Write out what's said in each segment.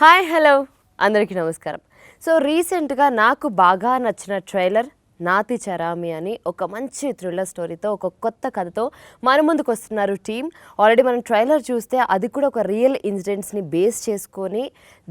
Hi hello అందరికీ నమస్కారం. So రీసెంట్గా నాకు బాగా నచ్చిన ట్రైలర్ నాతిచరామి అని ఒక మంచి థ్రిల్లర్ స్టోరీతో ఒక కొత్త కథతో మన ముందుకు వస్తున్నారు టీమ్. ఆల్రెడీ మనం ట్రైలర్ చూస్తే అది కూడా ఒక రియల్ ఇన్సిడెంట్స్ని బేస్ చేసుకొని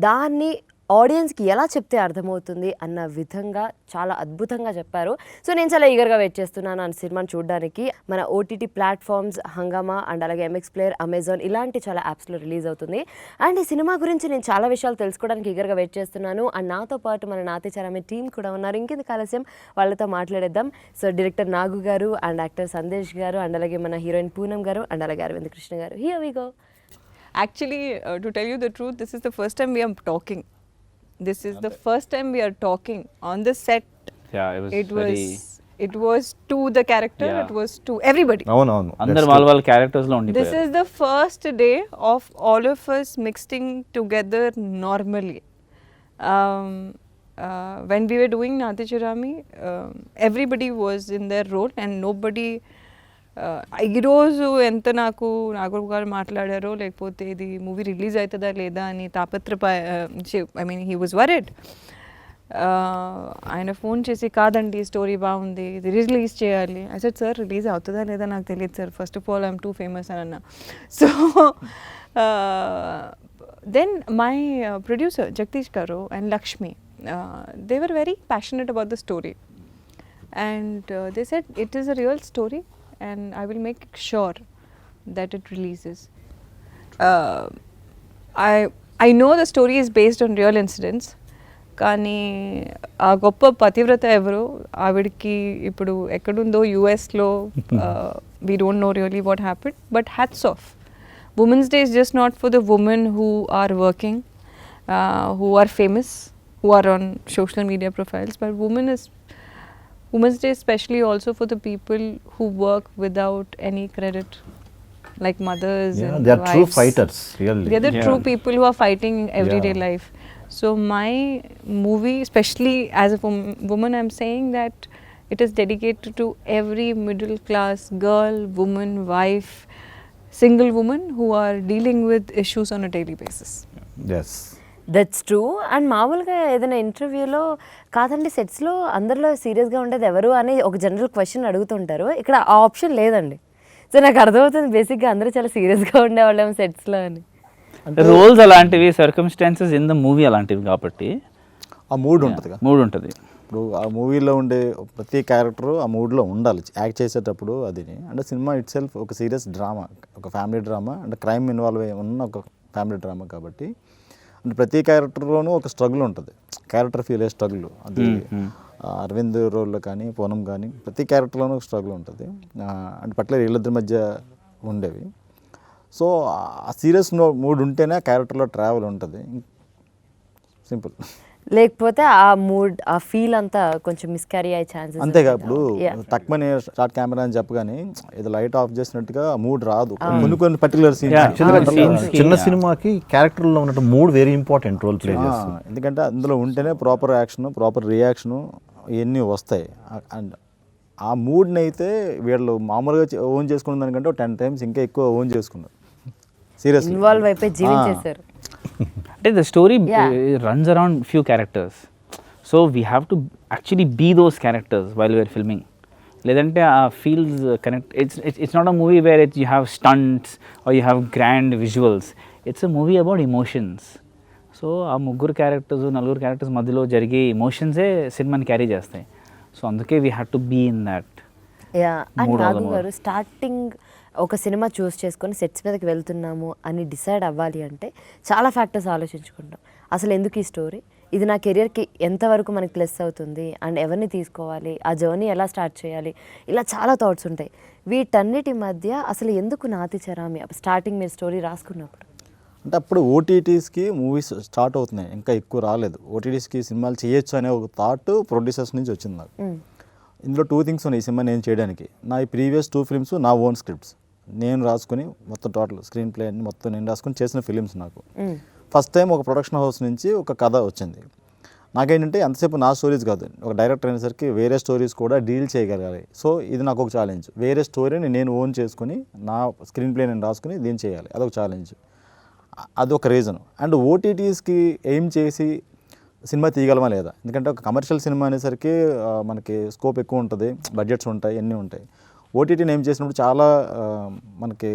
దాన్ని ఆడియన్స్కి ఎలా చెప్తే అర్థమవుతుంది అన్న విధంగా చాలా అద్భుతంగా చెప్పారు. సో నేను చాలా ఈగర్గా వెయిట్ చేస్తున్నాను ఆ సినిమాని చూడడానికి. మన ఓటీటీ ప్లాట్ఫామ్స్ హంగామా అండ్ అలాగే ఎంఎక్స్ ప్లేయర్, అమెజాన్ ఇలాంటి చాలా యాప్స్లో రిలీజ్ అవుతుంది. అండ్ ఈ సినిమా గురించి నేను చాలా విషయాలు తెలుసుకోవడానికి ఈగర్గా వెయిట్ చేస్తున్నాను. అండ్ నాతో పాటు మన నాతిచరామి టీం కూడా ఉన్నారు. ఇంకెందుకు ఆలస్యం, వాళ్ళతో మాట్లాడేద్దాం. సో డైరెక్టర్ నాగు గారు అండ్ యాక్టర్ సందేశ్ గారు అండ్ అలాగే మన హీరోయిన్ పూనం గారు అండ్ అలాగే అరవింద్ కృష్ణ గారు. Here we go. Actually, to tell you the truth, this is the first time we are talking. This is the first time we are talking on the set. Yeah, it was to the character. Yeah. It was to everybody. అవును అందరు వాళ్ళ characters లో ఉండిపోయారు. This is the first day of all of us mixing together normally. When we were doing Nathicharami, everybody was in their role and nobody. ఈరోజు ఎంత నాకు నాగూర్ గారు మాట్లాడారో లేకపోతే ఇది మూవీ రిలీజ్ అవుతుందా లేదా అని I mean he was worried. ఆయన ఫోన్ చేసి కాదండి స్టోరీ బాగుంది, ఇది రిలీజ్ చేయాలి. ఐ సెడ్ సార్ రిలీజ్ అవుతుందా లేదా నాకు తెలియదు sir, first of all I'm too famous అని అన్నా. So then my producer Jagadish గారు and Lakshmi, they were very passionate about the story and they said it is a real story and I will make sure that it releases. I know the story is based on real incidents, కానీ ఆ గొప్ప పతివ్రత ఎవరు ఆవిడకి ఇప్పుడు ఎక్కడుందో యుఎస్లో, we don't know really what happened, but hats off. Women's Day is just not for the women who are working, who are famous, who are on social media profiles, but Women's Day especially also for the people who work without any credit, like mothers and they are wives. true fighters, really. They are the true people who are fighting everyday life. So my movie, especially as a woman, I'm saying that it is dedicated to every middle class girl, woman, wife, single woman who are dealing with issues on a daily basis. Yes. That's true. And మామూలుగా ఏదైనా ఇంటర్వ్యూలో కాదండి సెట్స్లో అందరిలో సీరియస్గా ఉండేది ఎవరు అని ఒక జనరల్ క్వశ్చన్ అడుగుతుంటారు. ఇక్కడ ఆ ఆప్షన్ లేదండి. సో నాకు అర్థమవుతుంది బేసిక్గా అందరూ చాలా సీరియస్గా ఉండేవాళ్ళేమో సెట్స్లో అని. అంటే రోల్స్ అలాంటివి, సర్కమ్స్టాన్సెస్ ఇన్ ద మూవీ అలాంటివి కాబట్టి ఆ మూడ్ ఉంటుంది, ఇప్పుడు ఆ మూవీలో ఉండే ప్రతి క్యారెక్టరు ఆ మూడ్లో ఉండాలి యాక్ట్ చేసేటప్పుడు. అది అంటే సినిమా ఇట్ సెల్ఫ్ ఒక సీరియస్ డ్రామా, ఒక ఫ్యామిలీ డ్రామా, అంటే క్రైమ్ ఇన్వాల్వ్ అయి ఉన్న ఒక ఫ్యామిలీ డ్రామా కాబట్టి అంటే ప్రతి క్యారెక్టర్లోనూ ఒక స్ట్రగుల్ ఉంటుంది, క్యారెక్టర్ ఫీల్ అయ్యే స్ట్రగుల్. అది అరవింద్ రోల్లో కానీ పూనం కానీ ప్రతి క్యారెక్టర్లోనూ ఒక స్ట్రగుల్ ఉంటుంది. అంటే పర్టికులర్ వీళ్ళిద్దరి మధ్య ఉండేవి. సో ఆ సీరియస్ మూడ్ ఉంటేనే ఆ క్యారెక్టర్లో ట్రావెల్ ఉంటుంది, సింపుల్. లేకపోతే ఆ మూడ్ ఆ ఫీల్ అంతా కొంచెం మిస్క్యారీ అయ్యే ఛాన్సెస్. అంతేగా ఇప్పుడు తక్కువనే స్టార్ట్ కెమెరా అని చెప్పగానే ఇది లైట్ ఆఫ్ చేసినట్టుగా మూడ్ రాదు. కొన్ని పర్టికులర్ సీన్స్ చిన్న సినిమాకి క్యారెక్టర్లో ఉన్నట్టు mood very important role play చేస్తుంది. ఎందుకంటే అందులో ఉంటేనే ప్రాపర్ యాక్షన్, ప్రాపర్ రియాక్షను ఇవన్నీ వస్తాయి. అండ్ ఆ మూడ్ని అయితే వీళ్ళు మామూలుగా ఓన్ చేసుకున్న దానికంటే 10 times ఇంకా ఎక్కువ ఓన్ చేసుకున్నారు. సీరియస్ ఇన్వాల్వ్ అయిపోయి జీవించేశారు. అంటే the story runs around few characters, so we have to actually be those characters while we are filming. లేదంటే ఆ feels connect. It's not a movie where you have stunts or you have grand visuals. It's a movie about emotions. So ఆ నలుగురు characters మధ్యలో జరిగే ఎమోషన్సే సినిమాని carry చేస్తాయి. So అందుకే we have to be in that. And Nagu గారు, starting ఒక cinema చూస్ చేసుకొని సెట్స్ మీదకి వెళ్తున్నాము అని డిసైడ్ అవ్వాలి అంటే చాలా ఫ్యాక్టర్స్ ఆలోచించుకుంటాం. అసలు ఎందుకు ఈ స్టోరీ, ఇది నా కెరియర్కి ఎంతవరకు మనకి ప్లస్ అవుతుంది, అండ్ ఎవరిని తీసుకోవాలి, ఆ జర్నీ ఎలా స్టార్ట్ చేయాలి, ఇలా చాలా థాట్స్ ఉంటాయి. వీటన్నిటి మధ్య అసలు ఎందుకు నాతిచరామి స్టార్టింగ్ మీరు స్టోరీ రాసుకున్నప్పుడు? అంటే అప్పుడు ఓటీటీస్కి మూవీస్ స్టార్ట్ అవుతున్నాయి, ఇంకా ఎక్కువ రాలేదు. ఓటీటీస్కి సినిమాలు చేయొచ్చు అనే ఒక థాట్ ప్రొడ్యూసర్స్ నుంచి వచ్చింది నాకు. ఇందులో 2 things ఉన్నాయి ఈ సినిమా నేను చేయడానికి. నా ఈ ప్రీవియస్ 2 films నా ఓన్ స్క్రిప్ట్స్ నేను రాసుకుని మొత్తం టోటల్ స్క్రీన్ ప్లే అన్ని మొత్తం నేను రాసుకుని చేసిన ఫిలిమ్స్. నాకు ఫస్ట్ టైం ఒక ప్రొడక్షన్ హౌస్ నుంచి ఒక కథ వచ్చింది. నాకేంటంటే ఎంతసేపు నా స్టోరీస్ కాదు, ఒక డైరెక్టర్ అనేసరికి వేరే స్టోరీస్ కూడా డీల్ చేయగలగాలి. సో ఇది నాకు ఒక ఛాలెంజ్. వేరే స్టోరీని నేను ఓన్ చేసుకుని నా స్క్రీన్ ప్లే నేను రాసుకుని దీన్ని చేయాలి, అదొక ఛాలెంజ్. అదొక రీజన్. అండ్ ఓటీటీస్కి ఎయిమ్ చేసి సినిమా తీయగలమా లేదా, ఎందుకంటే ఒక కమర్షియల్ సినిమా అనేసరికి మనకి స్కోప్ ఎక్కువ ఉంటుంది, బడ్జెట్స్ ఉంటాయి, అన్నీ ఉంటాయి. ఓటీటీని ఏం చేసినప్పుడు చాలా మనకి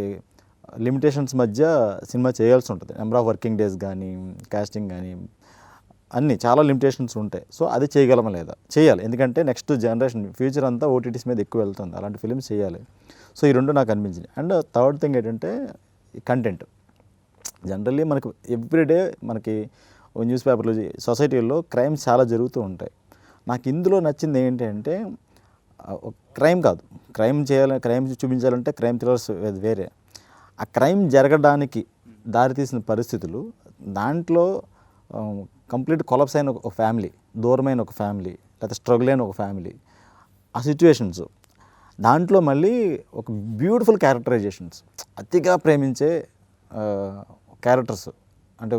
లిమిటేషన్స్ మధ్య సినిమా చేయాల్సి ఉంటుంది. నెంబర్ ఆఫ్ వర్కింగ్ డేస్ కానీ, కాస్టింగ్ కానీ, అన్నీ చాలా లిమిటేషన్స్ ఉంటాయి. సో అది చేయగలమా లేదా, చేయాలి. ఎందుకంటే నెక్స్ట్ జనరేషన్ ఫ్యూచర్ అంతా ఓటీటీస్ మీద ఎక్కువ వెళ్తుంది, అలాంటి ఫిల్మ్స్ చేయాలి. సో ఈ రెండు నాకు అనిపించింది. అండ్ థర్డ్ థింగ్ ఏంటంటే కంటెంట్. జనరల్లీ మనకు ఎవ్రీడే మనకి న్యూస్ పేపర్లు, సొసైటీల్లో క్రైమ్స్ చాలా జరుగుతూ ఉంటాయి. నాకు ఇందులో నచ్చింది ఏంటంటే క్రైమ్ కాదు, క్రైమ్ చూపించాలంటే క్రైమ్ థ్రిల్లర్స్ వేరే. ఆ క్రైమ్ జరగడానికి దారితీసిన పరిస్థితులు, దాంట్లో కంప్లీట్ కొలాప్స్ అయిన ఒక ఫ్యామిలీ, దూరమైన ఒక ఫ్యామిలీ, లేకపోతే స్ట్రగుల్ అయిన ఒక ఫ్యామిలీ, ఆ సిచ్యువేషన్స్, దాంట్లో మళ్ళీ ఒక బ్యూటిఫుల్ క్యారెక్టరైజేషన్స్, అతిగా ప్రేమించే క్యారెక్టర్స్, అంటే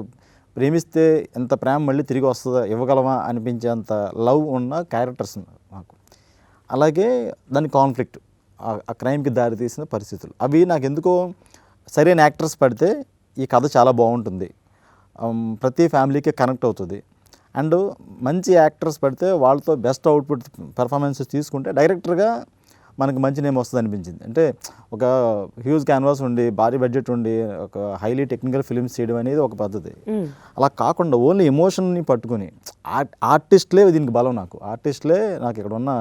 ప్రేమిస్తే ఎంత ప్రేమ మళ్ళీ తిరిగి వస్తుందా, ఇవ్వగలమా అనిపించేంత లవ్ ఉన్న క్యారెక్టర్స్ నాకు. అలాగే దాని కాన్ఫ్లిక్ట్, ఆ క్రైమ్కి దారి తీసిన పరిస్థితులు, అవి నాకు ఎందుకో సరైన యాక్టర్స్ పడితే ఈ కథ చాలా బాగుంటుంది, ప్రతి ఫ్యామిలీకి కనెక్ట్ అవుతుంది. అండ్ మంచి యాక్టర్స్ పడితే వాళ్ళతో బెస్ట్ అవుట్పుట్ పెర్ఫార్మెన్సెస్ తీసుకుంటే డైరెక్టర్గా మనకు మంచి నేమ్ వస్తుంది అనిపించింది. అంటే ఒక హ్యూజ్ క్యాన్వాస్ ఉండి, భారీ బడ్జెట్ ఉండి, ఒక హైలీ టెక్నికల్ ఫిల్మ్స్ చేయడం అనేది ఒక పద్ధతి. అలా కాకుండా ఓన్లీ ఎమోషన్ని పట్టుకుని ఆర్టిస్ట్లే దీనికి బలం. ఆర్టిస్ట్లే నాకు ఇక్కడ ఉన్న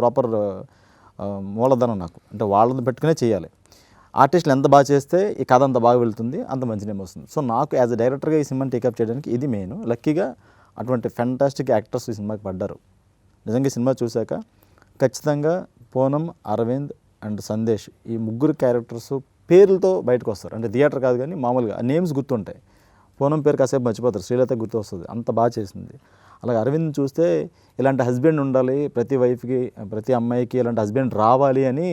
ప్రాపర్ మూలధనం నాకు. అంటే వాళ్ళని పెట్టుకునే చేయాలి. ఆర్టిస్టులు ఎంత బాగా చేస్తే ఈ కథ అంత బాగా వెళ్తుంది, అంత మంచి నేమ్ వస్తుంది. సో నాకు యాజ్ అ డైరెక్టర్గా ఈ సినిమాని టేకప్ చేయడానికి ఇది మెయిన్. లక్కీగా అటువంటి ఫెంటాస్టిక్ యాక్టర్స్ ఈ సినిమాకి పడ్డారు. నిజంగా ఈ సినిమా చూశాక ఖచ్చితంగా పూనం, అరవింద్ అండ్ సందేశ్, ఈ ముగ్గురు క్యారెక్టర్స్ పేర్లతో బయటకు వస్తారు. అంటే థియేటర్ కాదు కానీ మామూలుగా నేమ్స్ గుర్తుంటాయి. పూనం పేరు కాసేపు మర్చిపోతారు, శ్రీలత గుర్తు వస్తుంది, అంత బాగా చేసింది. అలాగే అరవింద్ చూస్తే ఇలాంటి హస్బెండ్ ఉండాలి, ప్రతి వైఫ్కి, ప్రతి అమ్మాయికి ఇలాంటి హస్బెండ్ రావాలి అని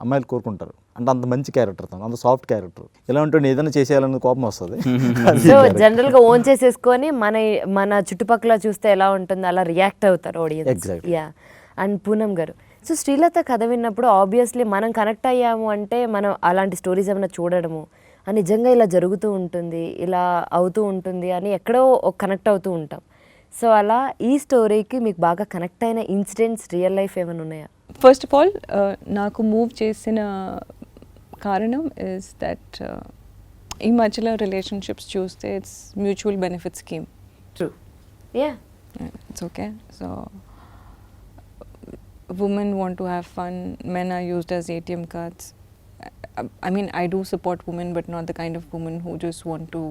అమ్మాయిలు కోరుకుంటారు. అంటే అంత మంచి క్యారెక్టర్, అంత సాఫ్ట్ క్యారెక్టర్. ఎలా ఉంటుంది, ఏదైనా చేసేయాలన్న కోపం వస్తుంది. సో జనరల్గా ఓన్ చేసేసుకొని మన చుట్టుపక్కల చూస్తే ఎలా ఉంటుందో అలా రియాక్ట్ అవుతారు audience. Exactly. Yeah. And Poonam గారు, సో శ్రీలత కథ విన్నప్పుడు ఆబ్వియస్లీ మనం కనెక్ట్ అయ్యాము అంటే మనం అలాంటి స్టోరీస్ ఏమైనా చూడడము, నిజంగా ఇలా జరుగుతూ ఉంటుంది, ఇలా అవుతూ ఉంటుంది అని ఎక్కడో కనెక్ట్ అవుతూ ఉంటాం. సో అలా ఈ స్టోరీకి మీకు బాగా కనెక్ట్ అయిన ఇన్సిడెంట్స్ రియల్ లైఫ్ ఏమైనా ఉన్నాయా? ఫస్ట్ ఆఫ్ ఆల్ నాకు మూవ్ చేసిన కారణం ఇస్ దట్ ఈ మధ్యలో రిలేషన్షిప్స్ చూస్తే it's mutual benefit scheme. True. Yeah, it's okay. So women want to have fun, men are used as ATM cards. I mean, I do support women, but not the kind of women who just want to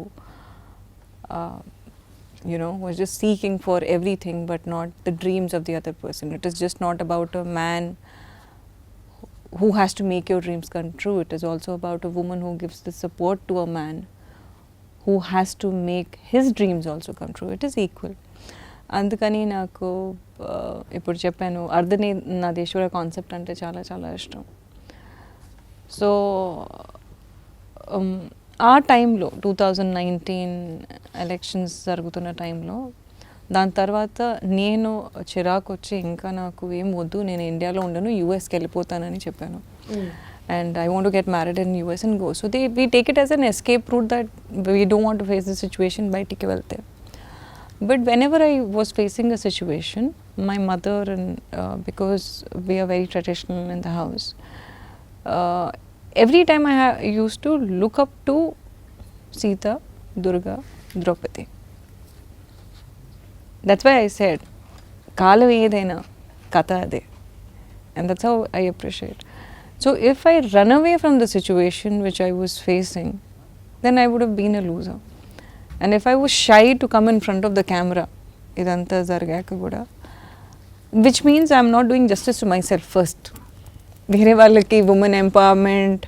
who is just seeking for everything but not the dreams of the other person. It is just not about a man who has to make your dreams come true. It is also about a woman who gives the support to a man who has to make his dreams also come true. It is equal. అందుకని నాకు ఇప్పుడు చెప్పాను, అర్ధనాదేశ్వర concept అంటే చాలా చాలా ఇష్టం. So ఆ టైంలో 2019 ఎలక్షన్స్ జరుగుతున్న టైంలో, దాని తర్వాత నేను చిరాకు వచ్చి ఇంకా నాకు ఏం వద్దు, నేను ఇండియాలో ఉండను, యూఎస్కి వెళ్ళిపోతానని చెప్పాను. And I want to get married in US and go. So we take it as an escape route that we don't want to face the situation, బయటికి వెళ్తే. But whenever I was facing a situation, my mother and because we are very traditional in the house, every time I used to look up to Sita, Durga, Draupadi. That's why I said, Kalam edaina katha ade, and that's how I appreciate. So if I run away from the situation which I was facing, then I would have been a loser. And if I was shy to come in front of the camera, idantha zargaka kuda, which means I am not doing justice to myself first. Vere vallaki women empowerment,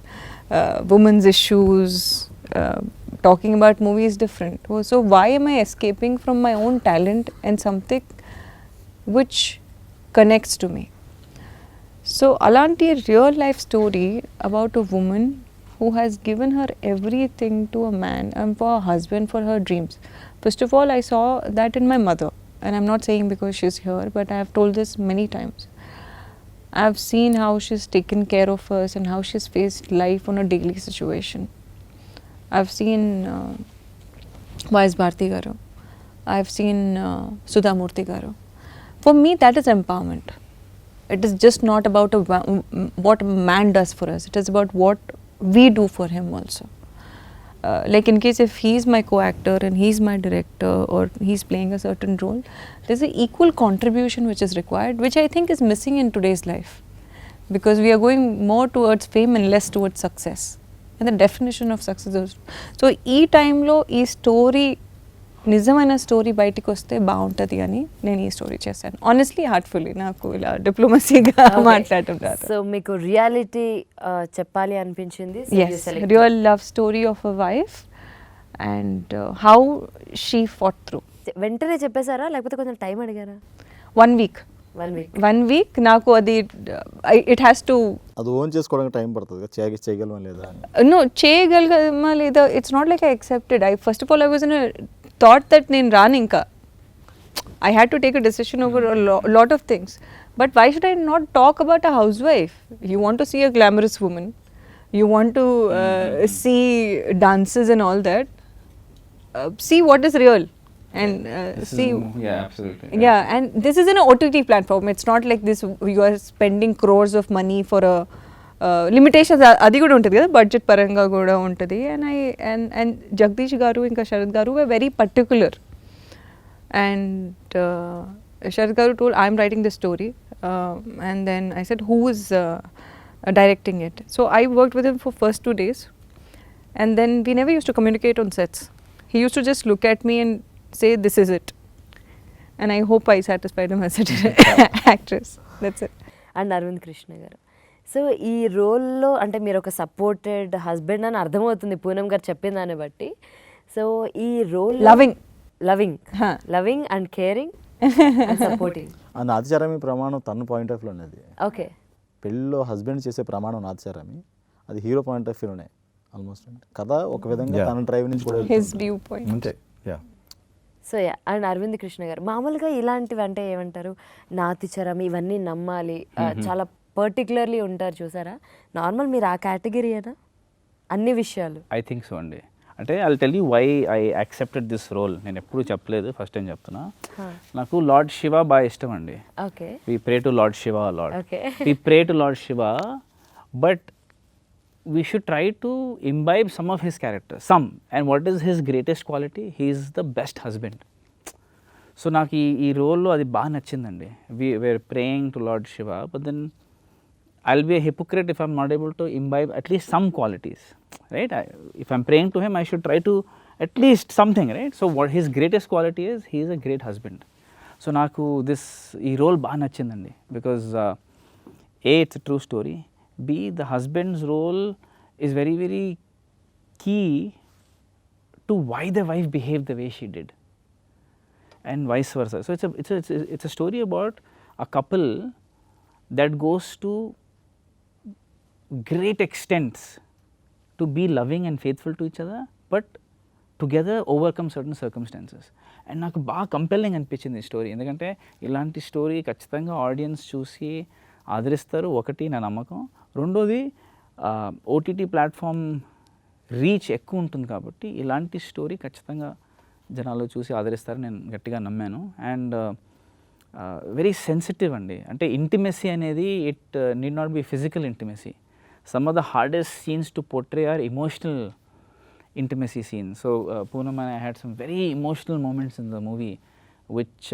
women's issues, talking about movies different. So why am I escaping from my own talent and something which connects to me? So alanti real life story about a woman who has given her everything to a man and for a husband, for her dreams. First of all, I saw that in my mother, and I'm not saying because she's here, but I have told this many times. I have seen how she's taken care of us and how she's faced life on a daily situation. I've seen Vice Bharti Garu. I've seen Sudha Murthy Garu. For me, that is empowerment. It is just not about what a man does for us. It is about what we do for him also. Like in case if he's my co-actor and he's my director or he's playing a certain role, there's an equal contribution which is required, which I think is missing in today's life. Because we are going more towards fame and less towards success. And the definition of success is... So, ఈ టైంలో ఈ story నిజమైన story బయటికి వస్తే బాగుంటుంది అని నేను ఈ స్టోరీ చేశాను. ఆనెస్ట్లీ హార్ట్ఫుల్లీ, నాకు ఇలా డిప్లొమసీగా మాట్లాడటం రాదు. సో మీకు రియాలిటీ చెప్పాలి అనిపించింది. Yes, real love story of a wife and how she fought through. వెంటనే చెప్పేశారా లేకపోతే కొంచెం టైం అడిగారా? 1 week. 1 week నాకు అది ఇట్ హ్యాస్ టు అది ఓన్ చేసుకోవడానికి టైం పడుతుంది, చేయగలమా లేదా? నో, చేయగలమా లేదా, it's not like I accepted. I first of all I was in thought that నేను రాను ఇంకా. I had to take a decision over a lot of things. But why should I not talk about a housewife? You want to see a glamorous woman. You want to see dances and all that. See what is real. And see... Yeah, absolutely. Yeah, and this is an OTT platform. It's not like this, you are spending crores of money for a... limitations అది కూడా ఉంటుంది కదా, budget పరంగా కూడా ఉంటుంది. And Jagadish గారు ఇంకా శరత్ గారు were very particular. And Sharath గారు told I'm writing this story and then I said who is directing it. So I worked with him for first 2 days and then we never used to communicate on sets. He used to just look at me and say this is it, and I hope I satisfied him as an actress. That's it. And Arvind Krishna గారు, so ఈ రోల్లో అంటే మీరు ఒక supported husband అని అర్థమవుతుంది పూనం గారు చెప్పిన దాన్ని బట్టి. సో ఈ role loving and caring and supporting. ఆ నాతిచారామి ప్రమాణం తన పాయింట్ ఆఫ్ వ్యూ ఉన్నది. ఓకే, పెళ్ళిలో హస్బెండ్ చేసే ప్రమాణం నాతిచారామి, అది హీరో పాయింట్ ఆఫ్ వ్యూనే ఆల్మోస్ట్. కథ ఒక విధంగా తన డ్రైవ్ నుంచి కూడా his viewpoint. అంతే. Yeah. So and Arvind Krishna గారు, మామూలుగా ఇలాంటివి అంటే ఏమంటారు, నాతిచరం ఇవన్నీ నమ్మాలి, చాలా పర్టికులర్లీ ఉంటారు చూసారా, నార్మల్ మీరు ఆ కేటగిరీనా అన్ని విషయాలు? ఐ థింక్ సో అండి. అంటే I tell you why I accepted this role. నేను ఎప్పుడు చెప్పలేదు, ఫస్ట్ టైం చెప్తున్నా. నాకు లార్డ్ శివ బాగా ఇష్టం అండి. Okay, we pray to Lord Shiva Lord. Okay, we pray to Lord Shiva, but we should try to imbibe some of his characters, some. And what is his greatest quality? He is the best husband. So నాకు ఈ రోల్లో అది బాగా నచ్చిందండి. we're praying to Lord Shiva, but then I'll be a hypocrite if I'm not able to imbibe at least some qualities, right? If I'm praying to him, I should try to at least something, right? So what his greatest quality is, he is a great husband. So నాకు ఈ role బాగా నచ్చిందండి, because A, it's a true story. B, the husband's role is very, very key to why the wife behaved the way she did, and vice versa. So it's a story about a couple that goes to great extents to be loving and faithful to each other, but together overcome certain circumstances. And నాకు బాగా compelling అనిపించింది ఈ story, ఎందుకంటే ఇలాంటి story ఖచ్చితంగా audience చూసి ఆదరిస్తారు, ఒకటి నా నమ్మకం. రెండోది ఓటీటీ ప్లాట్ఫామ్ రీచ్ ఎక్కువ ఉంటుంది కాబట్టి ఇలాంటి స్టోరీ ఖచ్చితంగా జనాలు చూసి ఆదరిస్తారని నేను గట్టిగా నమ్మాను. అండ్ వెరీ సెన్సిటివ్ అండి, అంటే ఇంటిమెసీ అనేది it need not be physical intimacy. Some of the hardest scenes to portray are emotional intimacy scenes. So Poonam and I had some very emotional moments in the movie, which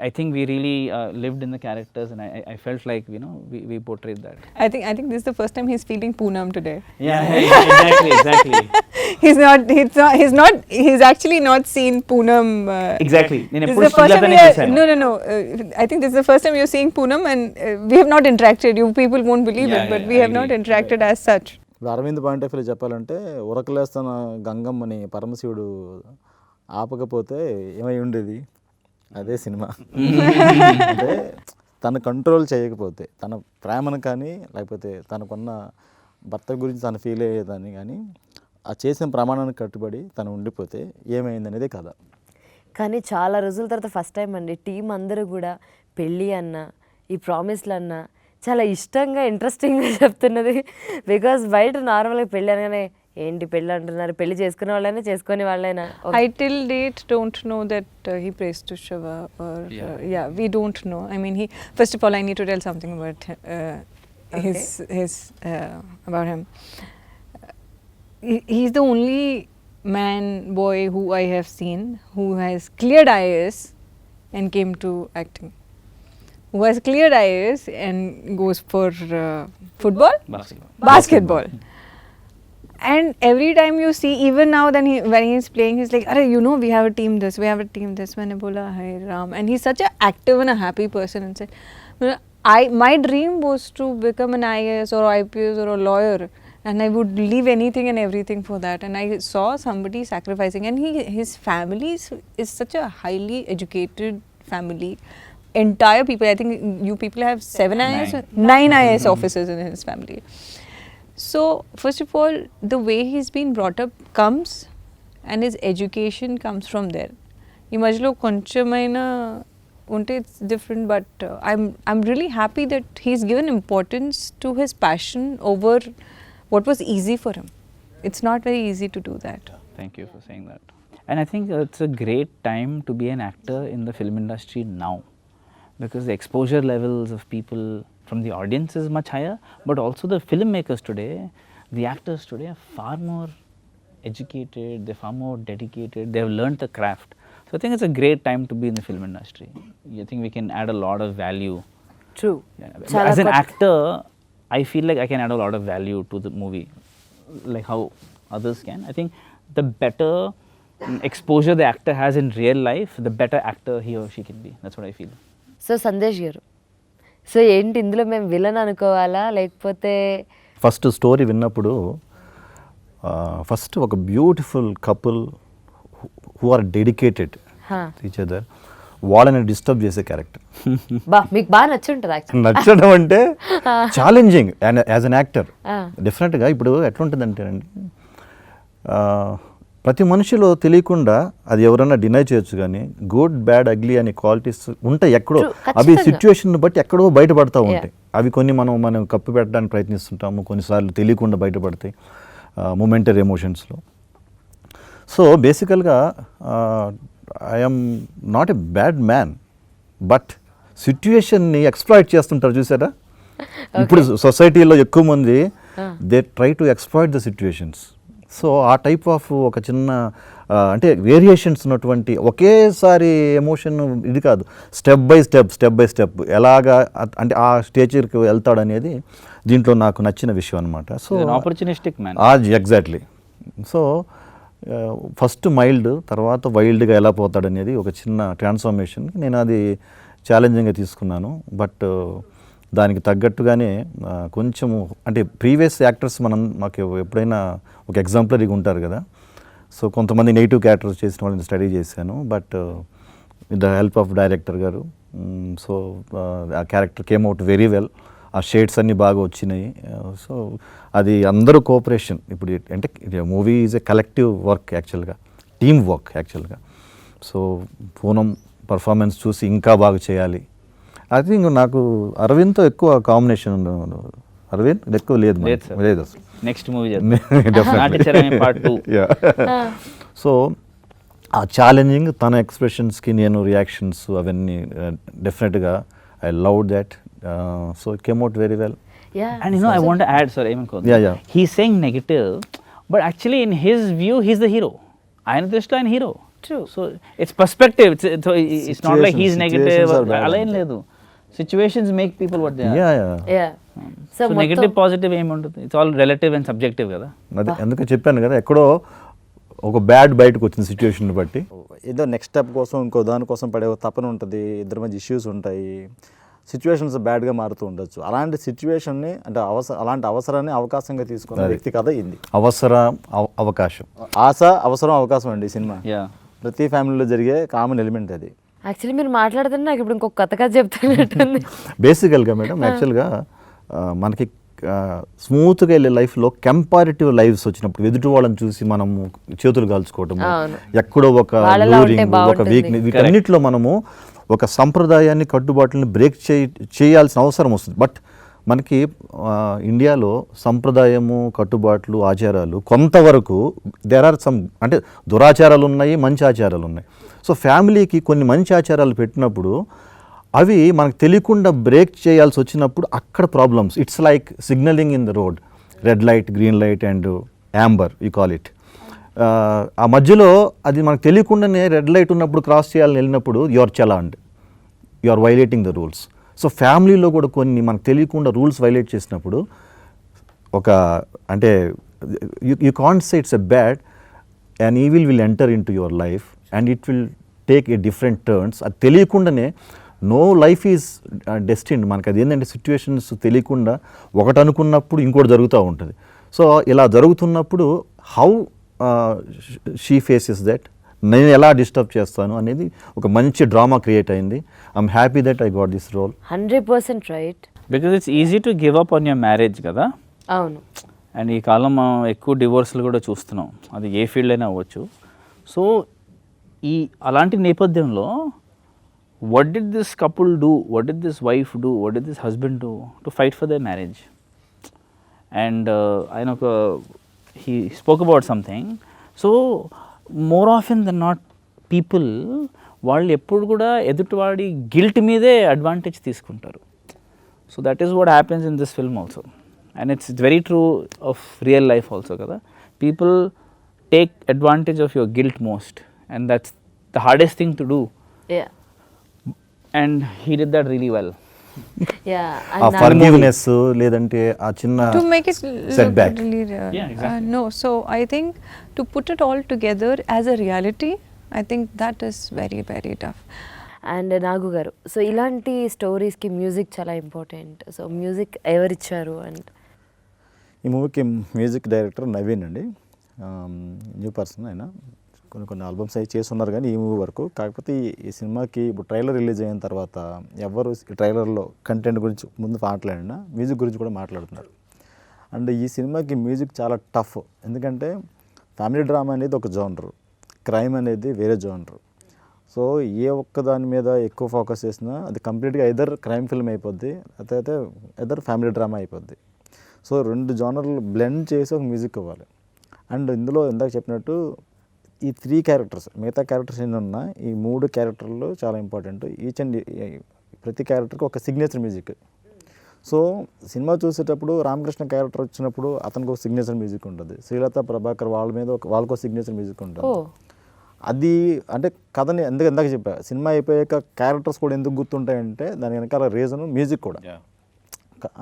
I think we really lived in the characters, and I felt like, you know, we portrayed that. I think this is the first time he's feeling Poonam today. Yeah, exactly. He's actually not seen Poonam. Exactly. This is the first time no. I think this is the first time you're seeing Poonam, and we have not interacted. You people won't believe it, but we have not interacted as such. Arvind point of view చెప్పాలంటే, ఉరకలేస్తున్న గంగమ్మని పరమశివుడు ఆపకపోతే ఏమై ఉండేది, అదే cinema. అంటే తను control చేయకపోతే, తన ప్రేమను కానీ లేకపోతే తనకున్న భర్త గురించి తను ఫీల్ అయ్యేదాన్ని కానీ ఆ చేసిన ప్రమాణానికి కట్టుబడి తను ఉండిపోతే ఏమైంది అనేది కథ. కానీ చాలా రోజుల తర్వాత ఫస్ట్ టైం అండి టీం అందరూ కూడా పెళ్ళి అన్న ఈ ప్రామిస్లు అన్న చాలా ఇష్టంగా ఇంట్రెస్టింగ్గా చెప్తున్నది. బికాజ్ బయట నార్మల్గా పెళ్ళి అనగానే ఏంటి పెళ్ళి అంటున్నారు, పెళ్లి చేసుకునే వాళ్ళైనా చేసుకునే వాళ్ళైనా? I till date don't know that he prays to Shiva or yeah, we don't know. I mean, he first of all, I need to tell something about his about him. He's the only boy who I have seen who has cleared IAS and came to acting. Who has cleared IAS and goes for football, basketball. And every time you see, even now, then when he's playing, he's like, "Arey, you know, we have a team this, we have a team this." Maine bola, "Hi Ram," and he's such an active and a happy person inside. My dream was to become an IAS or IPS or a lawyer, and I would leave anything and everything for that. And I saw somebody sacrificing, and his family is such a highly educated family. Entire people, I think you people have 9 IAS officers in his family. So first of all, the way he's been brought up comes, and his education comes from there. ఈ మధ్యలో కొంచెమైనా ఉంటే it's different, but I'm really happy that he's given importance to his passion over what was easy for him. It's not very easy to do that. Thank you for saying that. And I think it's a great time to be an actor in the film industry now, because the exposure levels of people from the audience is much higher, but also the filmmakers today, the actors today are far more educated, they're far more dedicated, they've learned the craft. So I think it's a great time to be in the film industry. I think we can add a lot of value. True. Yeah. As an actor, I feel like I can add a lot of value to the movie, like how others can. I think the better exposure the actor has in real life, the better actor he or she can be. That's what I feel. So Sandesh గారు, so ఏంటి ఇందులో మేము villain అనుకోవాలా లేకపోతే? First story విన్నప్పుడు first ఒక beautiful couple who are dedicated each other, వాళ్ళని disturb చేసే క్యారెక్టర్. మీకు బాగా నచ్చుంటుంది యాక్చువల్లీ. నచ్చడం అంటే challenging and as an actor డెఫినెట్గా. ఇప్పుడు ఎట్లుంటుందంటే అండి, ప్రతి మనిషిలో తెలియకుండా అది ఎవరైనా డినై చేయొచ్చు, కానీ గుడ్ బ్యాడ్ అగ్లీ అనే క్వాలిటీస్ ఉంటాయి ఎక్కడో. అవి సిచ్యువేషన్ బట్టి ఎక్కడో బయటపడతా ఉంటాయి. అవి కొన్ని మనం కప్పు పెట్టడానికి ప్రయత్నిస్తుంటాము, కొన్నిసార్లు తెలియకుండా బయటపడతాయి మొమెంటరీ ఎమోషన్స్లో. సో బేసికల్గా I'm not a bad man, but సిచ్యువేషన్ని ఎక్స్ప్లాయిట్ చేస్తుంటారు చూసారా. ఇప్పుడు సొసైటీలో ఎక్కువ మంది they try to exploit the situations. So ఆ టైప్ ఆఫ్ ఒక చిన్న అంటే వేరియేషన్స్ ఉన్నటువంటి ఒకేసారి ఎమోషన్ ఇది కాదు, స్టెప్ బై స్టెప్ ఎలాగా అంటే ఆ స్టేజ్కి వెళ్తాడు అనేది దీంట్లో నాకు నచ్చిన విషయం అనమాట. So opportunistic man. Exactly. So first mild, తర్వాత వైల్డ్గా ఎలా పోతాడు అనేది ఒక చిన్న ట్రాన్స్ఫర్మేషన్. నేను అది ఛాలెంజింగ్గా తీసుకున్నాను. బట్ దానికి తగ్గట్టుగానే కొంచెము అంటే ప్రీవియస్ యాక్టర్స్ మాకు ఎప్పుడైనా ఒక ఎగ్జాంపులరీగా ఉంటారు కదా. సో కొంతమంది నెగిటివ్ క్యారెక్టర్స్ చేసిన వాళ్ళని స్టడీ చేశాను, but with the help of director గారు. సో ఆ character came out very well. ఆ షేడ్స్ అన్నీ బాగా వచ్చినాయి. సో అది అందరూ కోఆపరేషన్. ఇప్పుడు అంటే movie is a collective work యాక్చువల్గా, టీమ్ వర్క్ యాక్చువల్గా. సో పూనం పర్ఫార్మెన్స్ చూసి ఇంకా బాగా చేయాలి. ఐ థింక్ నాకు అరవింద్తో ఎక్కువ కాంబినేషన్. అరవింద్ ఎక్కువ లేదు అసలు. Next movie Naaticharami part 2. So ఆ ఛాలెంజింగ్, తన ఎక్స్ప్రెషన్స్కి నేను రియాక్షన్స్ అవన్నీ డెఫినెట్గా I love that. So it came out very well. And you know, I want to add, sorry, he's saying negative, but actually in his view, he's the hero. Arvind Krishna is hero. True. So it's perspective. It's not like he's negative. Align ledu. Situations make people what they are. Yeah. So negative, positive ఏం ఉంటుంది? It's all relative and subjective కదా. అదే అందుకే చెప్పాను కదా, ఎక్కడో ఒక bad బయటకు వచ్చిన సిచ్యువేషన్ బట్టి ఏదో నెక్స్ట్ స్టెప్ కోసం ఇంకో దానికోసం పడే తపన ఉంటుంది, ఇద్దరి మధ్య ఇష్యూస్ ఉంటాయి, సిచ్యువేషన్స్ బ్యాడ్గా మారుతూ ఉండొచ్చు. అలాంటి సిచ్యువేషన్ని అంటే అలాంటి అవసరాన్ని అవకాశంగా తీసుకున్న వ్యక్తి కథ ఇది. అవకాశం, ఆశ, అవసరం, అవకాశం అండి ఈ సినిమా. ప్రతి ఫ్యామిలీలో జరిగే కామన్ ఎలిమెంట్ అది. యాక్చువల్లీ మీరు మాట్లాడుతున్నా నాకు ఇప్పుడు ఇంకొక కథగా చెప్తున్నట్టుంది. బేసికల్గా మేడం యాక్చువల్గా మనకి స్మూత్గా వెళ్ళే లైఫ్లో కంపారిటివ్ లైఫ్స్ వచ్చినప్పుడు ఎదుటి వాళ్ళని చూసి మనము చేతులు కాల్చుకోవటం, ఎక్కడో ఒక లూరింగ్, ఒక వీక్నెస్, వీటన్నిటిలో మనము ఒక సంప్రదాయాన్ని, కట్టుబాట్లని బ్రేక్ చేయాల్సిన అవసరం వస్తుంది. బట్ మనకి ఇండియాలో సంప్రదాయము, కట్టుబాట్లు, ఆచారాలు కొంతవరకు దేర్ ఆర్ సమ్, అంటే దురాచారాలు ఉన్నాయి, మంచి ఆచారాలు ఉన్నాయి. సో ఫ్యామిలీకి కొన్ని మంచి ఆచారాలు పెట్టినప్పుడు అవి మనకు తెలియకుండా బ్రేక్ చేయాల్సి వచ్చినప్పుడు అక్కడ problems. It's like signalling in the road, red light, green light and Amber you call it. ఆ మధ్యలో అది మనకు తెలియకుండానే రెడ్ లైట్ ఉన్నప్పుడు క్రాస్ చేయాలని వెళ్ళినప్పుడు you are challenged, you are violating the rules. So ఫ్యామిలీలో కూడా కొన్ని మనకు తెలియకుండా రూల్స్ వైలేట్ చేసినప్పుడు ఒక అంటే you can't say it's a bad, and evil will enter in to your life and it will take a different turns. అది తెలియకుండానే నో లైఫ్ ఈజ్ డెస్టిన్డ్. మనకు అది ఏంటంటే సిచ్యువేషన్స్ తెలియకుండా ఒకటి అనుకున్నప్పుడు ఇంకోటి జరుగుతూ ఉంటుంది. సో ఇలా జరుగుతున్నప్పుడు హౌ షీ ఫేసెస్ దట్, నేను ఎలా డిస్టర్బ్ చేస్తాను అనేది ఒక మంచి డ్రామా క్రియేట్ అయింది. I'm happy that I got this role. 100% right. Because it's easy to give up on your marriage కదా. అవును. అండ్ ఈ కాలం మనం ఎక్కువ డివోర్స్లు కూడా చూస్తున్నాం, అది ఏ ఫీల్డ్ అయినా అవ్వచ్చు. సో ఈ అలాంటి నేపథ్యంలో what did this couple do, what did this wife do, what did this husband do to fight for their marriage? And he spoke about something. So more often than not people వాళ్ళు ఎప్పుడు కూడా ఎదుటివాడి guilt మీదే advantage తీసుకుంటారు. So that is what happens in this film also, and it's very true of real life also కదా. People take advantage of your guilt most, and that's the hardest thing to do. Yeah. And he did that really well. Yeah. ఆ forgiveness లేదంటే ఆ చిన్న To make it setback. really Yeah, exactly. no, so I think to put it all together as a reality, I think that is very, very tough. And Nagu గారు, so ఇలాంటి స్టోరీస్కి music చాలా important. So music ఎవరిచ్చారు? And ఈ మూవీకి music director Naveen అండి, new person. ఆయన కొన్ని ఆల్బమ్స్ అవి చేస్తున్నారు కానీ ఈ మూవీ వరకు. కాకపోతే ఈ సినిమాకి ఇప్పుడు ట్రైలర్ రిలీజ్ అయిన తర్వాత ఎవరు ఈ ట్రైలర్లో కంటెంట్ గురించి ముందు మాట్లాడినా మ్యూజిక్ గురించి కూడా మాట్లాడుతున్నారు. అండ్ ఈ సినిమాకి మ్యూజిక్ చాలా టఫ్, ఎందుకంటే ఫ్యామిలీ డ్రామా అనేది ఒక జోనరు, క్రైమ్ అనేది వేరే జోనరు. సో ఏ ఒక్క దాని మీద ఎక్కువ ఫోకస్ చేసినా అది కంప్లీట్గా ఎదర్ క్రైమ్ ఫిల్మ్ అయిపోద్ది, అయితే ఎదర్ ఫ్యామిలీ డ్రామా అయిపోద్ది. సో రెండు జోనర్లు బ్లెండ్ చేసి ఒక మ్యూజిక్ ఇవ్వాలి. అండ్ ఇందులో ఇందాక చెప్పినట్టు ఈ 3 క్యారెక్టర్స్, మిగతా క్యారెక్టర్స్ ఎన్ని ఉన్నా ఈ 3 క్యారెక్టర్లు చాలా ఇంపార్టెంట్. ఈచ్ అండ్ ప్రతి క్యారెక్టర్కి ఒక సిగ్నేచర్ మ్యూజిక్. సో సినిమా చూసేటప్పుడు రామకృష్ణ క్యారెక్టర్ వచ్చినప్పుడు అతనికి ఒక సిగ్నేచర్ మ్యూజిక్ ఉంటుంది, శ్రీలత ప్రభాకర్ వాళ్ళ మీద వాళ్ళకు సిగ్నేచర్ మ్యూజిక్ ఉంటుంది. అది అంటే కథని ఇందాక చెప్పా, సినిమా అయిపోయాక క్యారెక్టర్స్ కూడా ఎందుకు గుర్తుంటాయంటే దాని వెనకాల రీజన్ మ్యూజిక్ కూడా.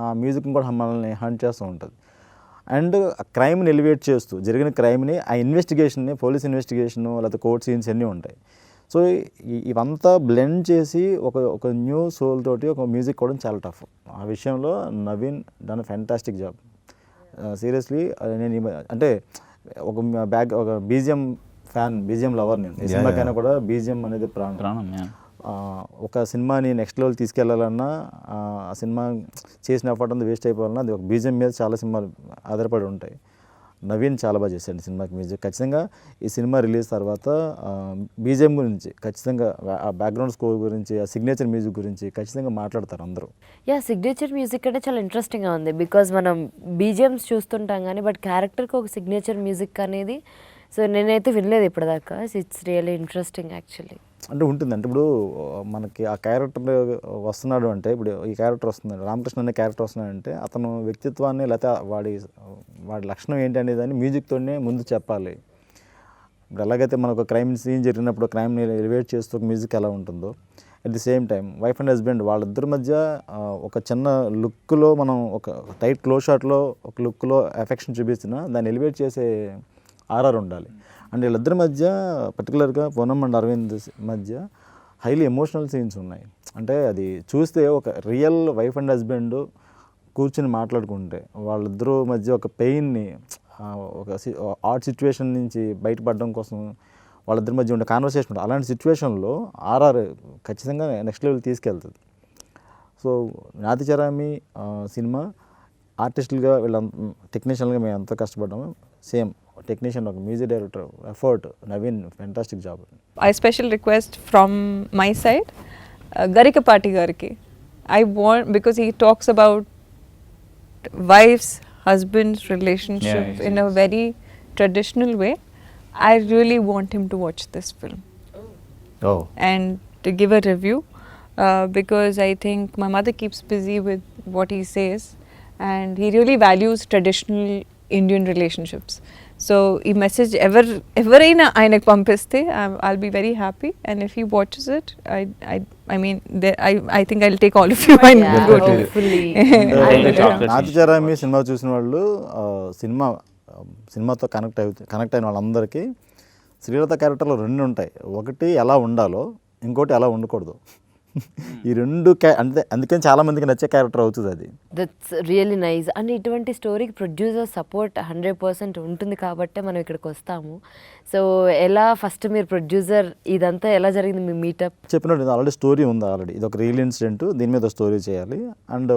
ఆ మ్యూజిక్ కూడా మనల్ని హంట్ చేస్తూ ఉంటుంది. అండ్ క్రైమ్ని ఎలివేట్ చేస్తూ జరిగిన క్రైమ్ని, ఆ ఇన్వెస్టిగేషన్ని, పోలీస్ ఇన్వెస్టిగేషను లేకపోతే కోర్ట్ సీన్స్ అన్నీ ఉంటాయి. సో ఇవంతా బ్లెండ్ చేసి ఒక న్యూ సోల్ తోటి ఒక మ్యూజిక్ కూడా చాలా టఫ్. ఆ విషయంలో Naveen done fantastic job. Seriously నేను అంటే ఒక బీజిఎం ఫ్యాన్, బీజిఎం లవర్. నేను ఈ సినిమాకైనా కూడా బీజిఎం అనేది ప్రాణం. ఒక సినిమాని నెక్స్ట్ లెవెల్ తీసుకెళ్లాలన్నా, ఆ సినిమా చేసిన ఎఫర్ట్ అంతా వేస్ట్ అయిపోవాలన్నా అది ఒక బీజిఎం మీద చాలా సినిమాలు ఆధారపడి ఉంటాయి. నవీన్ చాలా బాగా చేశాడు సినిమాకి మ్యూజిక్. ఖచ్చితంగా ఈ సినిమా రిలీజ్ తర్వాత బీజిఎం గురించి ఖచ్చితంగా, ఆ బ్యాక్గ్రౌండ్ స్కోర్ గురించి, ఆ సిగ్నేచర్ మ్యూజిక్ గురించి ఖచ్చితంగా మాట్లాడతారు అందరూ. సిగ్నేచర్ మ్యూజిక్ అంటే చాలా ఇంట్రెస్టింగ్గా ఉంది. బికాజ్ మనం బీజిఎమ్స్ చూస్తుంటాం కానీ బట్ క్యారెక్టర్కి ఒక సిగ్నేచర్ మ్యూజిక్ అనేది సో నేనైతే వినలేదు ఇప్పటిదాకా. It's really interesting actually. అంటే ఉంటుంది, అంటే ఇప్పుడు మనకి ఆ క్యారెక్టర్ వస్తున్నాడు అంటే, ఇప్పుడు ఈ క్యారెక్టర్ వస్తున్నాడు, రామకృష్ణ అనే క్యారెక్టర్ వస్తున్నాడంటే అతను వ్యక్తిత్వాన్ని లేకపోతే వాడి లక్షణం ఏంటి అనేదాన్ని మ్యూజిక్తోనే ముందు చెప్పాలి. ఇప్పుడు ఎలాగైతే మనకు క్రైమ్ సీన్ జరిగినప్పుడు క్రైమ్ని ఎలివేట్ చేస్తూ ఒక మ్యూజిక్ ఎలా ఉంటుందో, at the same time wife and husband వాళ్ళిద్దరి మధ్య ఒక చిన్న లుక్లో, మనం ఒక టైట్ క్లోజ్ షాట్లో ఒక లుక్లో ఎఫెక్షన్ చూపించినా దాన్ని ఎలివేట్ చేసే ఆర్ఆర్ ఉండాలి. అండ్ వీళ్ళిద్దరి మధ్య పర్టికులర్గా పూనం అండ్ అరవింద్ మధ్య హైలీ ఎమోషనల్ సీన్స్ ఉన్నాయి. అంటే అది చూస్తే ఒక రియల్ వైఫ్ అండ్ హస్బెండ్ కూర్చుని మాట్లాడుకుంటే వాళ్ళిద్దరూ మధ్య ఒక పెయిన్ని, ఒక ఆడ్ సిచ్యువేషన్ నుంచి బయటపడడం కోసం వాళ్ళిద్దరి మధ్య ఉండే కాన్వర్సేషన్ ఉంటుంది. అలాంటి సిచ్యువేషన్లో ఆర్ఆర్ ఖచ్చితంగా నెక్స్ట్ లెవెల్ తీసుకెళ్తుంది. సో నాతిచరామి సినిమా ఆర్టిస్టులుగా వీళ్ళ టెక్నీషియన్గా మేము ఎంతో కష్టపడ్డాము. సేమ్ టెక్నీషియన్, ఒక music director effort, Naveen fantastic job. I special request from my side, Garikapati Gariki. I want, because he talks about wife's husband's relationship Yeah, in a very traditional way, I really want him to watch this film Oh. and to give a review, because I think my mother keeps busy with what he says, and he really values traditional Indian relationships. So ఈ message ఎవరైనా ఆయనకు పంపిస్తే I'll be very happy, and if he watches it, I mean I think I'll take all of you and Yeah, go to hopefully. Naatichaarami cinema చూసిన వాళ్ళు సినిమాతో connect అయిన వాళ్ళందరికీ శ్రీలత క్యారెక్టర్లో రెండు ఉంటాయి. ఒకటి ఎలా ఉండాలో, ఇంకోటి ఎలా ఉండకూడదు. ఈ రెండు అందుకని చాలా మందికి నచ్చే క్యారెక్టర్ అవుతుంది అది. That's really nice. అండ్ ఇటువంటి స్టోరీకి ప్రొడ్యూసర్ సపోర్ట్ 100% ఉంటుంది కాబట్టే మనం ఇక్కడికి వస్తాము. సో ఎలా ఫస్ట్ మీరు ప్రొడ్యూసర్ ఇదంతా ఎలా జరిగింది మీ మీటప్? చెప్పినట్టు ఆల్రెడీ స్టోరీ ఉంది. ఆల్రెడీ ఇది ఒక రియల్ ఇన్సిడెంట్, దీని మీద స్టోరీ చేయాలి. అండ్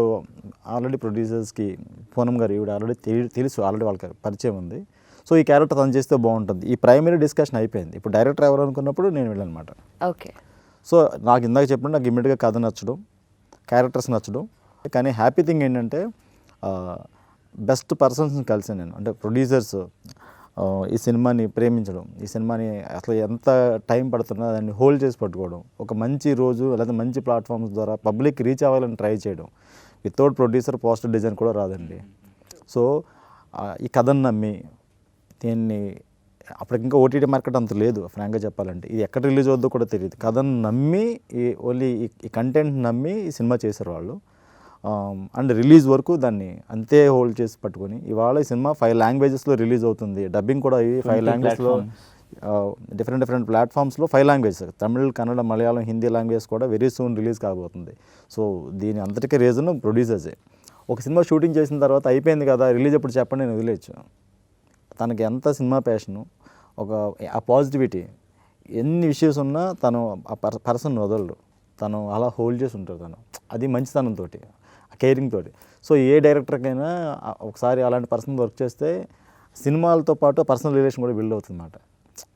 ఆల్రెడీ ప్రొడ్యూసర్స్కి పూనం గారు ఈవిడ ఆల్రెడీ తెలుసు, ఆల్రెడీ వాళ్ళకి పరిచయం ఉంది. సో ఈ క్యారెక్టర్ తను చేస్తే బాగుంటుంది. ఈ ప్రైమరీ డిస్కషన్ అయిపోయింది. ఇప్పుడు డైరెక్టర్ ఎవరు అనుకున్నప్పుడు నేను వెళ్ళానమాట. ఓకే. సో నాకు ఇందాక చెప్పినట్టు నాకు ఇమ్మీడియట్గా కథ నచ్చడం, క్యారెక్టర్స్ నచ్చడం. కానీ హ్యాపీ థింగ్ ఏంటంటే బెస్ట్ పర్సన్స్ని కలిసాను నేను. అంటే ప్రొడ్యూసర్స్ ఈ సినిమాని ప్రేమించడం, ఈ సినిమాని అసలు ఎంత టైం పడుతున్నా దాన్ని హోల్డ్ చేసి పట్టుకోవడం, ఒక మంచి రోజు లేదా మంచి ప్లాట్ఫామ్స్ ద్వారా పబ్లిక్ రీచ్ అవ్వాలని ట్రై చేయడం. వితౌట్ ప్రొడ్యూసర్ పోస్టర్ డిజైన్ కూడా రాదండి. సో ఈ కథను నమ్మి దీన్ని అప్పటికి ఇంకా ఓటీటీ మార్కెట్ అంత లేదు ఫ్రాంక్గా చెప్పాలంటే. ఇది ఎక్కడ రిలీజ్ అవుద్దో కూడా తెలియదు. కథను నమ్మి ఓన్లీ ఈ కంటెంట్ నమ్మి ఈ సినిమా చేశారు వాళ్ళు. అండ్ రిలీజ్ వరకు దాన్ని అంతే హోల్డ్ చేసి పట్టుకొని ఇవాళ ఈ సినిమా 5 లాంగ్వేజెస్లో రిలీజ్ అవుతుంది. డబ్బింగ్ కూడా అయ్యి 5 లాంగ్వేజ్లో డిఫరెంట్ ప్లాట్ఫామ్స్లో 5 లాంగ్వేజెస్, తమిళ్, కన్నడ, మలయాళం, హిందీ లాంగ్వేజ్ కూడా వెరీ సూన్ రిలీజ్ కాబోతుంది. సో దీని అంతటికీ రీజన్ ప్రొడ్యూసర్సే. ఒక సినిమా షూటింగ్ చేసిన తర్వాత అయిపోయింది కదా రిలీజ్ ఎప్పుడు చెప్పండి నేను వదిలేయచ్చు. తనకి ఎంత సినిమా ప్యాషను, ఆ పాజిటివిటీ, ఎన్ని ఇష్యూస్ ఉన్నా తను ఆ పర్సన్ వదలడు. తను అలా హోల్డ్ చేసి ఉంటారు. తను అది మంచితనంతో, కేరింగ్ తోటి. సో ఏ డైరెక్టర్కైనా ఒకసారి అలాంటి పర్సన్ వర్క్ చేస్తే సినిమాలతో పాటు పర్సనల్ రిలేషన్ కూడా బిల్డ్ అవుతుంది అన్నమాట.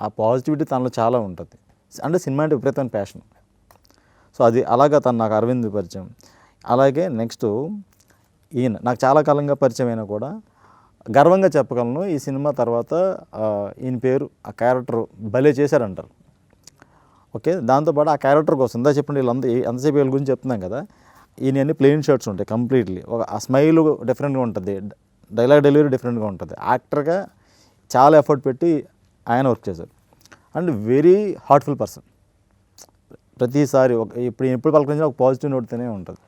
ఆ పాజిటివిటీ తనలో చాలా ఉంటుంది. అంటే సినిమా అంటే విపరీతమైన ప్యాషన్. సో అది అలాగా తను నాకు అరవింద్ పరిచయం. అలాగే నెక్స్ట్ ఈయన నాకు చాలా కాలంగా పరిచయం అయినా కూడా గర్వంగా చెప్పగలను, ఈ సినిమా తర్వాత ఈయన పేరు, ఆ క్యారెక్టర్ భలే చేశారంటారు. ఓకే, దాంతోపాటు ఆ క్యారెక్టర్ కోసం ఇందా చెప్పండి వీళ్ళంతా ఎంతసేపు వీళ్ళ గురించి చెప్తున్నాం కదా, ఈయన అన్ని ప్లెయిన్ షర్ట్స్ ఉంటాయి కంప్లీట్లీ. ఆ స్మైల్ డిఫరెంట్గా ఉంటుంది, డైలాగ్ డెలివరీ డిఫరెంట్గా ఉంటుంది. యాక్టర్గా చాలా ఎఫర్ట్ పెట్టి ఆయన వర్క్ చేశారు. And very heartful person. ప్రతిసారి ఎప్పుడు పలకరించినా ఒక పాజిటివ్ నోట్తోనే ఉంటుంది.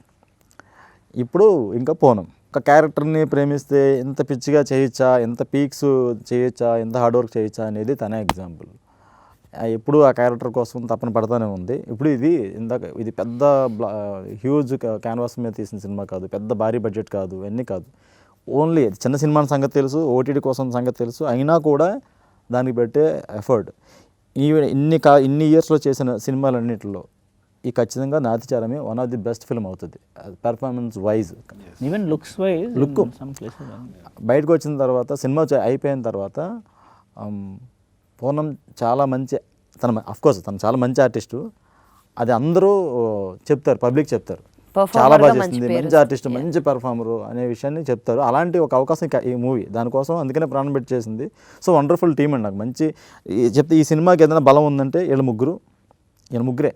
ఇప్పుడు ఇంకా పూనం ఒక క్యారెక్టర్ని ప్రేమిస్తే ఎంత పిచ్చిగా చేయొచ్చా, ఎంత పీక్స్ చేయొచ్చా, ఎంత హార్డ్ వర్క్ చేయొచ్చా అనేది తనే ఎగ్జాంపుల్. ఎప్పుడు ఆ క్యారెక్టర్ కోసం తపన పడతానే ఉంది. ఇప్పుడు ఇది పెద్ద హ్యూజ్ క్యాన్వాస్ మీద తీసిన సినిమా కాదు, పెద్ద భారీ బడ్జెట్ కాదు, ఇవన్నీ కాదు. ఓన్లీ చిన్న సినిమా సంగతి తెలుసు, ఓటీటీ కోసం సంగతి తెలుసు, అయినా కూడా దానికి పెట్టే ఎఫర్ట్. ఇన్ని ఇయర్స్లో చేసిన సినిమాలన్నింటిలో ఈ ఖచ్చితంగా నాతిచారమే one of the best film అవుతుంది performance wise. Even looks wise look బయటకు వచ్చిన తర్వాత సినిమా అయిపోయిన తర్వాత పూనం చాలా మంచి, అఫ్కోర్స్ తను చాలా మంచి ఆర్టిస్టు. అది అందరూ చెప్తారు, పబ్లిక్ చెప్తారు, చాలా బాగా చేస్తుంది, మంచి ఆర్టిస్ట్, మంచి పెర్ఫార్మరు అనే విషయాన్ని చెప్తారు. అలాంటి ఒక అవకాశం ఈ మూవీ దానికోసం అందుకనే ప్రాణం పెట్టి చేసింది. సో వండర్ఫుల్ టీమ్ అండి. నాకు మంచి చెప్తే ఈ సినిమాకి ఏదైనా బలం ఉందంటే వీళ్ళ ముగ్గురే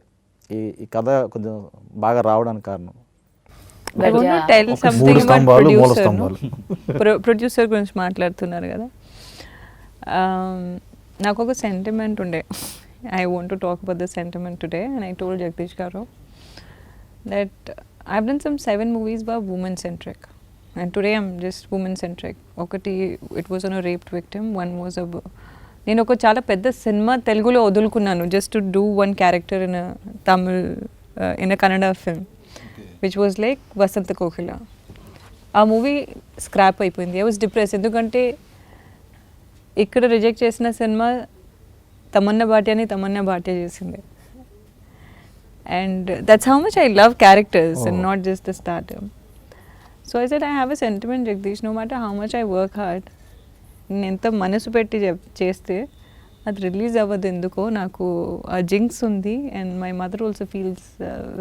ఈ కథ కొంచెం బాగా రావడానికి కారణం. ప్రొడ్యూసర్ గురించి మాట్లాడుతున్నారు కదా, నాకు ఒక సెంటిమెంట్ ఉండే. I want to talk about the sentiment today and I told Jagadish గారు that I've done some 7 movies were women centric and today I'm just women centric. Okati it was on a raped victim, one was నేను ఒక చాలా పెద్ద cinema తెలుగులో వదులుకున్నాను just to do one character in a Tamil in a Kannada film which was like Vasanta Kokhila. ఆ movie scrap అయిపోయింది. I was depressed ఎందుకంటే ఇక్కడ reject చేసిన సినిమా తమన్నా భాటియా చేసింది. And that's how much I love characters and not just the starter. So I said I have a sentiment, Jagdish, no matter how much I work hard, nenta manasu petti cheste adi release avadu enduko naku a jinx undi and my mother also feels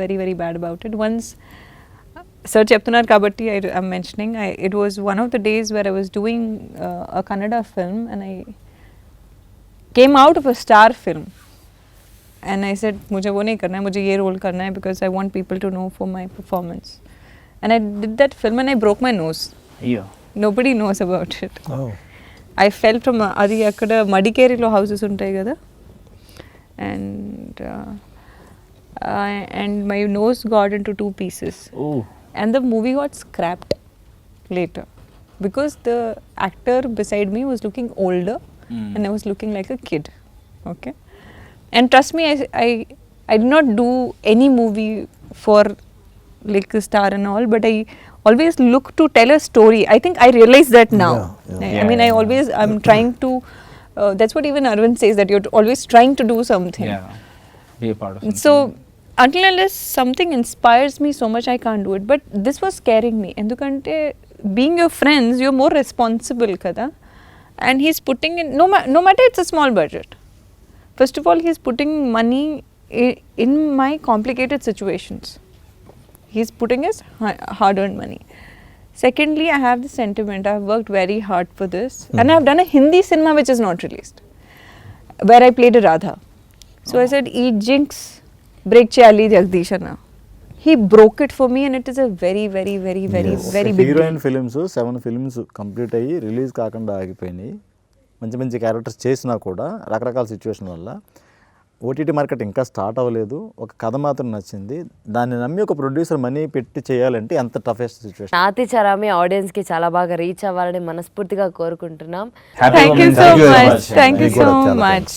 very very bad about it. Once sir చెప్తున్నారు కాబట్టి I'm mentioning it was one of the days where I was doing a Kannada film and I came out of a star film and I said मुझे वो नहीं करना है, मुझे ये role करना है because I want people to know for my performance. And I did that film and I broke my nose. అయ్యో Nobody knows about it. Oh. I fell from అది అక్కడ మడికేరిలో హౌసెస్ ఉంటాయి కదా, and my nose got into 2 pieces. Oh And the movie got scrapped later because the actor beside me was looking older and I was looking like a kid. Okay. And trust me, I did not do any movie for like a star and all, but I always look to tell a story. I think I realize that now. Yeah. I mean, I'm trying to, that's what even Arvind says, that you're always trying to do something. yeah be a part of something. So, until unless something inspires me so much, I can't do it. But this was scaring me. Endukante, being your friends, you're more responsible, kada. And he's putting in, no matter it's a small budget. First of all, he's putting money in my complicated situations. He's putting his hard-earned money. Secondly, I have the sentiment. I've worked very hard for this. And I've done a Hindi cinema which is not released, where I played a Radha. So I said, "Eat jinx, break chali Jagdishana." He broke it for me and it is a very, very, very, very, very big deal. Heroine films 7 films complete అయ్యి release కాకుండా ఆగిపోయినాయి. మంచి మంచి characters చేసినా కూడా రకరకాల situation వల్ల OTT market ఇంకా స్టార్ట్ అవ్వలేదు. ఒక కథ మాత్రం నచ్చింది. దాన్ని నమ్మి ఒక ప్రొడ్యూసర్ మనీ పెట్టి చేయాలంటే ఎంత టఫెస్ట్ సిచ్యువేషన్. నాతిచరామి ఆడియన్స్కి చాలా బాగా రీచ్ అవ్వాలని మనస్ఫూర్తిగా కోరుకుంటున్నాం. Happy Thank you Women's so Day. much. Thank you so much.